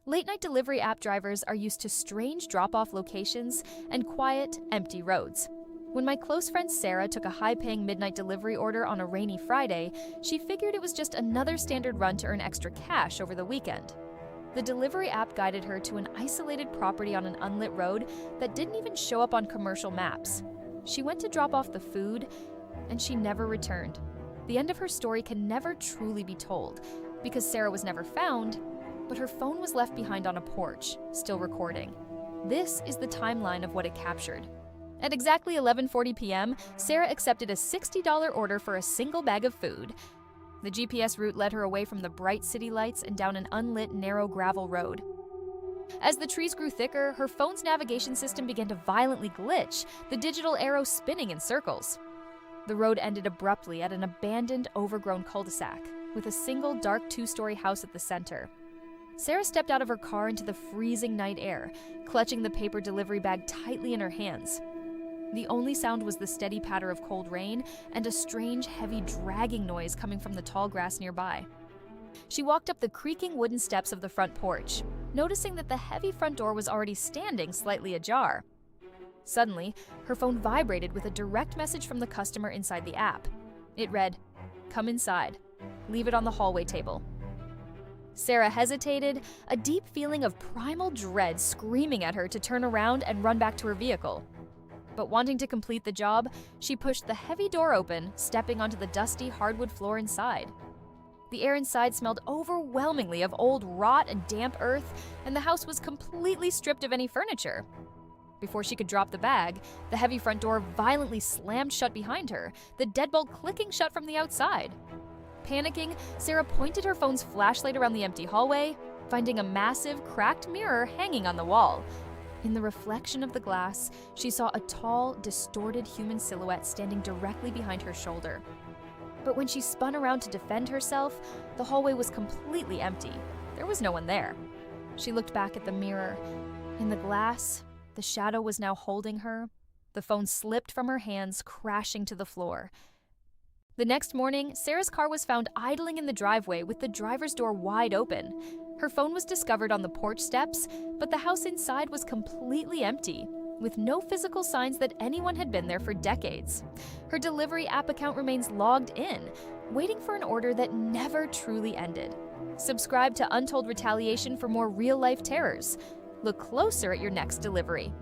Late-night delivery app drivers are used to strange drop-off locations and quiet, empty roads. When my close friend Sarah took a high-paying midnight delivery order on a rainy Friday, she figured it was just another standard run to earn extra cash over the weekend. The delivery app guided her to an isolated property on an unlit road that didn't even show up on commercial maps. She went to drop off the food, and she never returned. The end of her story can never truly be told, because Sarah was never found, but her phone was left behind on a porch, still recording. This is the timeline of what it captured. At exactly 11:40 p.m., Sarah accepted a $60 order for a single bag of food. The GPS route led her away from the bright city lights and down an unlit, narrow gravel road. As the trees grew thicker, her phone's navigation system began to violently glitch, the digital arrow spinning in circles. The road ended abruptly at an abandoned, overgrown cul-de-sac, with a single dark two-story house at the center. Sarah stepped out of her car into the freezing night air, clutching the paper delivery bag tightly in her hands. The only sound was the steady patter of cold rain and a strange, heavy dragging noise coming from the tall grass nearby. She walked up the creaking wooden steps of the front porch, noticing that the heavy front door was already standing slightly ajar. Suddenly, her phone vibrated with a direct message from the customer inside the app. It read, "Come inside. Leave it on the hallway table." Sarah hesitated, a deep feeling of primal dread screaming at her to turn around and run back to her vehicle. But wanting to complete the job, she pushed the heavy door open, stepping onto the dusty hardwood floor inside. The air inside smelled overwhelmingly of old rot and damp earth, and the house was completely stripped of any furniture. Before she could drop the bag, the heavy front door violently slammed shut behind her, the deadbolt clicking shut from the outside. Panicking, Sarah pointed her phone's flashlight around the empty hallway, finding a massive, cracked mirror hanging on the wall. In the reflection of the glass, she saw a tall, distorted human silhouette standing directly behind her shoulder. But when she spun around to defend herself, the hallway was completely empty. There was no one there. She looked back at the mirror. In the glass, the shadow was now holding her. The phone slipped from her hands, crashing to the floor. The next morning, Sarah's car was found idling in the driveway with the driver's door wide open. Her phone was discovered on the porch steps, but the house inside was completely empty, with no physical signs that anyone had been there for decades. Her delivery app account remains logged in, waiting for an order that never truly ended. Subscribe to Untold Retaliation for more real-life terrors. Look closer at your next delivery.